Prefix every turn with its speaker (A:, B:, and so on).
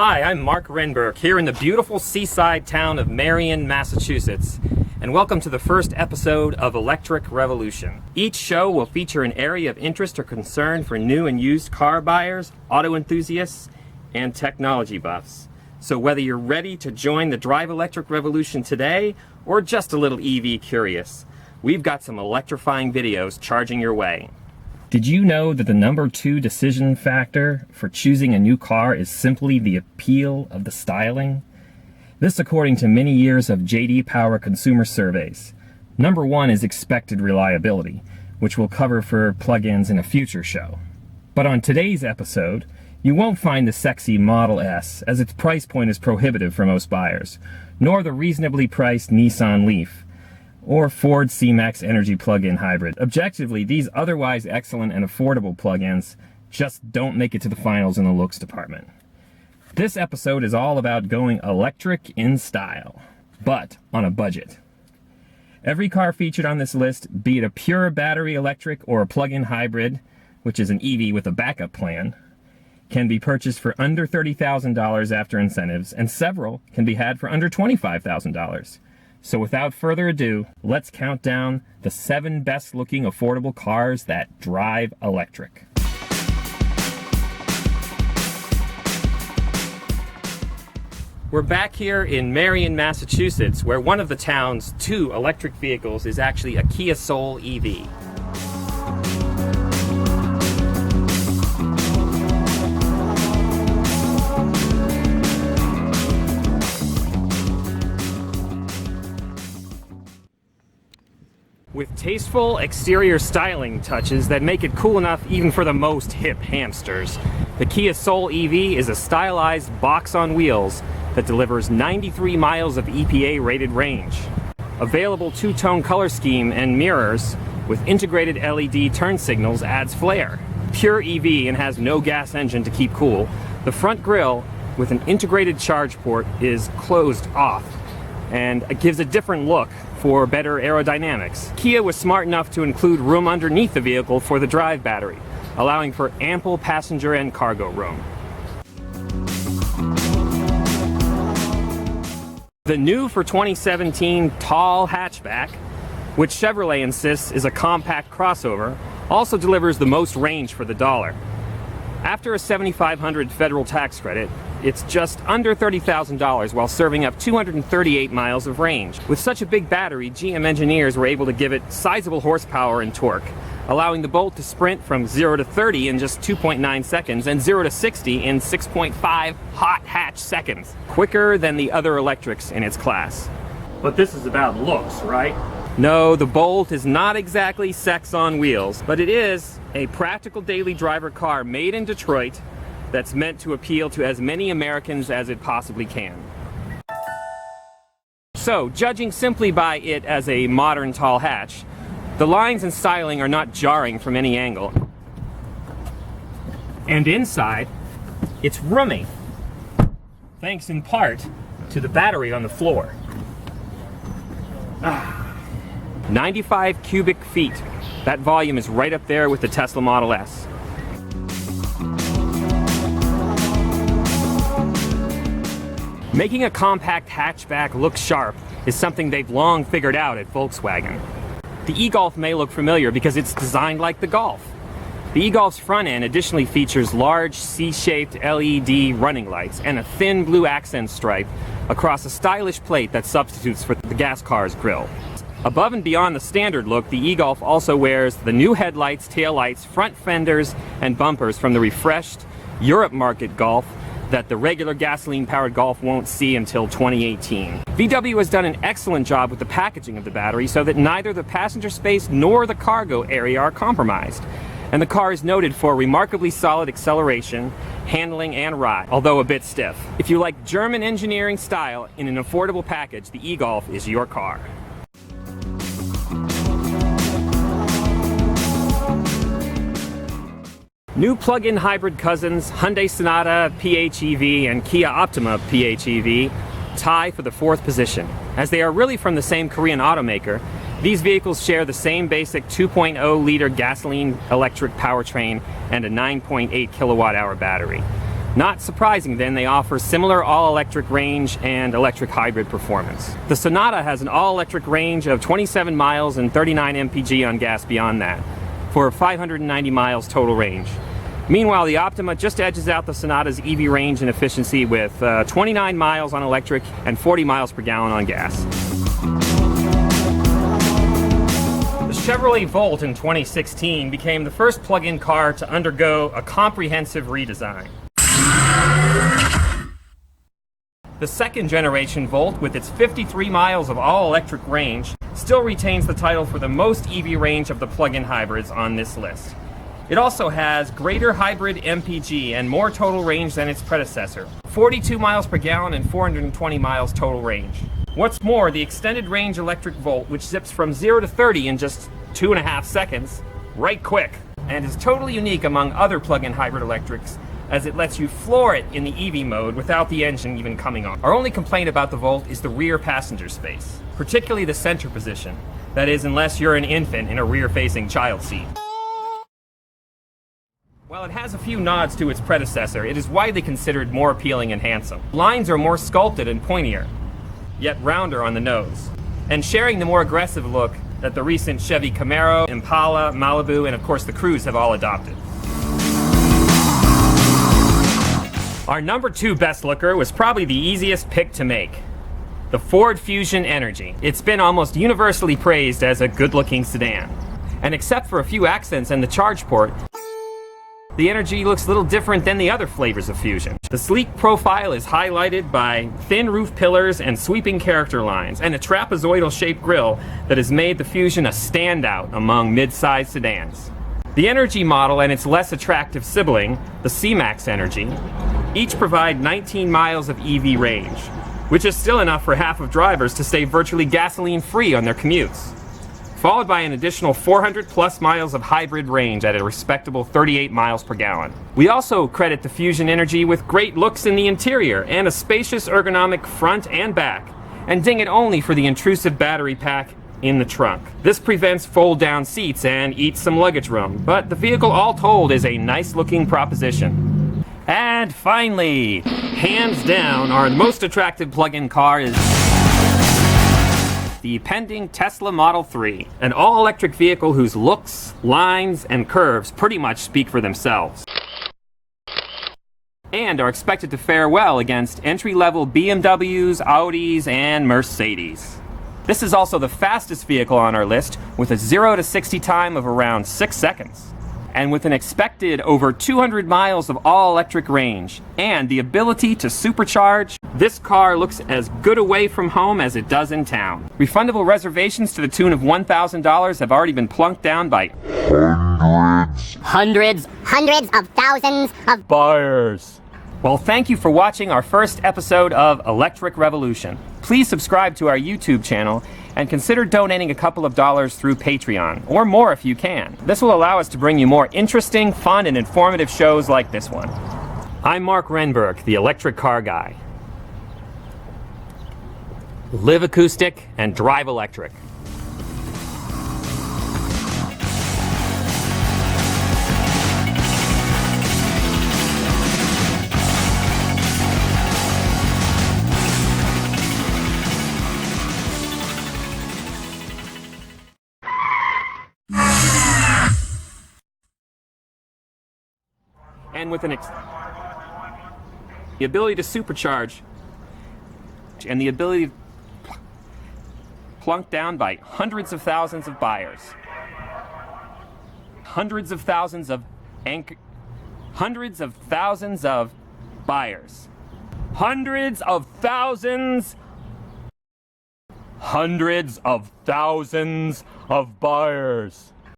A: Hi, I'm Mark Renberg here in the beautiful seaside town of Marion, Massachusetts, and welcome to the first episode of Electric Revolution. Each show will feature an area of interest or concern for new and used car buyers, auto enthusiasts, and technology buffs. So whether you're ready to join the Drive Electric Revolution today or just a little EV curious, we've got some electrifying videos charging your way. Did you know that the number 2 decision factor for choosing a new car is simply the appeal of the styling? This according to many years of J.D. Power consumer surveys. Number 1 is expected reliability, which we'll cover for plug-ins in a future show. But on today's episode, you won't find the sexy Model S, as its price point is prohibitive for most buyers, nor the reasonably priced Nissan Leaf, or Ford C-Max Energy plug-in hybrid. Objectively, these otherwise excellent and affordable plug-ins just don't make it to the finals in the looks department. This episode is all about going electric in style, but on a budget. Every car featured on this list, be it a pure battery electric or a plug-in hybrid, which is an EV with a backup plan, can be purchased for under $30,000 after incentives, and several can be had for under $25,000. So without further ado, let's count down the 7 best looking affordable cars that drive electric. We're back here in Marion, Massachusetts, where one of the town's 2 electric vehicles is actually a Kia Soul EV. With tasteful exterior styling touches that make it cool enough even for the most hip hamsters, the Kia Soul EV is a stylized box on wheels that delivers 93 miles of EPA-rated range. Available 2-tone color scheme and mirrors with integrated LED turn signals adds flair. Pure EV and has no gas engine to keep cool, the front grille with an integrated charge port is closed off, and it gives a different look for better aerodynamics. Kia was smart enough to include room underneath the vehicle for the drive battery, allowing for ample passenger and cargo room. The new for 2017 tall hatchback, which Chevrolet insists is a compact crossover, also delivers the most range for the dollar. After a $7,500 federal tax credit, it's just under $30,000 while serving up 238 miles of range. With such a big battery, GM engineers were able to give it sizable horsepower and torque, allowing the Bolt to sprint from 0 to 30 in just 2.9 seconds and 0 to 60 in 6.5 hot hatch seconds, quicker than the other electrics in its class. But this is about looks, right? No, the Bolt is not exactly sex on wheels, but it is a practical daily driver car made in Detroit that's meant to appeal to as many Americans as it possibly can. So, judging simply by it as a modern tall hatch, the lines and styling are not jarring from any angle. And inside, it's roomy, thanks in part to the battery on the floor. 95 cubic feet. That volume is right up there with the Tesla Model S. Making a compact hatchback look sharp is something they've long figured out at Volkswagen. The e-Golf may look familiar because it's designed like the Golf. The e-Golf's front end additionally features large C-shaped LED running lights and a thin blue accent stripe across a stylish plate that substitutes for the gas car's grille. Above and beyond the standard look, the e-Golf also wears the new headlights, taillights, front fenders, and bumpers from the refreshed Europe market Golf that the regular gasoline-powered Golf won't see until 2018. VW has done an excellent job with the packaging of the battery so that neither the passenger space nor the cargo area are compromised. And the car is noted for remarkably solid acceleration, handling, and ride, although a bit stiff. If you like German engineering style in an affordable package, the e-Golf is your car. New plug-in hybrid cousins Hyundai Sonata PHEV and Kia Optima PHEV tie for the 4th position. As they are really from the same Korean automaker, these vehicles share the same basic 2.0-liter gasoline electric powertrain and a 9.8 kilowatt-hour battery. Not surprising then, they offer similar all-electric range and electric hybrid performance. The Sonata has an all-electric range of 27 miles and 39 mpg on gas beyond that, for 590 miles total range. Meanwhile, the Optima just edges out the Sonata's EV range and efficiency with 29 miles on electric and 40 miles per gallon on gas. The Chevrolet Volt in 2016 became the first plug-in car to undergo a comprehensive redesign. The second generation Volt, with its 53 miles of all-electric range, still retains the title for the most EV range of the plug-in hybrids on this list. It also has greater hybrid MPG and more total range than its predecessor, 42 miles per gallon and 420 miles total range. What's more, the extended range electric Volt, which zips from 0 to 30 in just 2.5 seconds, right quick, and is totally unique among other plug-in hybrid electrics, as it lets you floor it in the EV mode without the engine even coming on. Our only complaint about the Volt is the rear passenger space, particularly the center position. That is, unless you're an infant in a rear-facing child seat. While it has a few nods to its predecessor, it is widely considered more appealing and handsome. Lines are more sculpted and pointier, yet rounder on the nose, and sharing the more aggressive look that the recent Chevy Camaro, Impala, Malibu, and of course the Cruze have all adopted. Our number 2 best looker was probably the easiest pick to make. The Ford Fusion Energy. It's been almost universally praised as a good-looking sedan. And except for a few accents and the charge port, the Energy looks a little different than the other flavors of Fusion. The sleek profile is highlighted by thin roof pillars and sweeping character lines, and a trapezoidal-shaped grille that has made the Fusion a standout among mid-sized sedans. The Energy model and its less attractive sibling, the C-Max Energy, each provide 19 miles of EV range, which is still enough for half of drivers to stay virtually gasoline-free on their commutes, followed by an additional 400 plus miles of hybrid range at a respectable 38 miles per gallon. We also credit the Fusion Energy with great looks in the interior and a spacious ergonomic front and back, and ding it only for the intrusive battery pack in the trunk. This prevents fold-down seats and eats some luggage room, but the vehicle all told is a nice-looking proposition. And finally, hands down, our most attractive plug-in car is the pending Tesla Model 3, an all-electric vehicle whose looks, lines, and curves pretty much speak for themselves, and are expected to fare well against entry-level BMWs, Audis, and Mercedes. This is also the fastest vehicle on our list, with a 0 to 60 time of around 6 seconds. And with an expected over 200 miles of all-electric range and the ability to supercharge, this car looks as good away from home as it does in town. Refundable reservations to the tune of $1,000 have already been plunked down by hundreds of thousands of buyers. Well, thank you for watching our first episode of Electric Revolution. Please subscribe to our YouTube channel and consider donating a couple of dollars through Patreon, or more if you can. This will allow us to bring you more interesting, fun, and informative shows like this one. I'm Mark Renberg, the electric car guy. Live acoustic and drive electric. And with the ability to supercharge and the ability to plunk down by hundreds of thousands of buyers. Hundreds of thousands of buyers. Hundreds of thousands of buyers. Hundreds of thousands of buyers.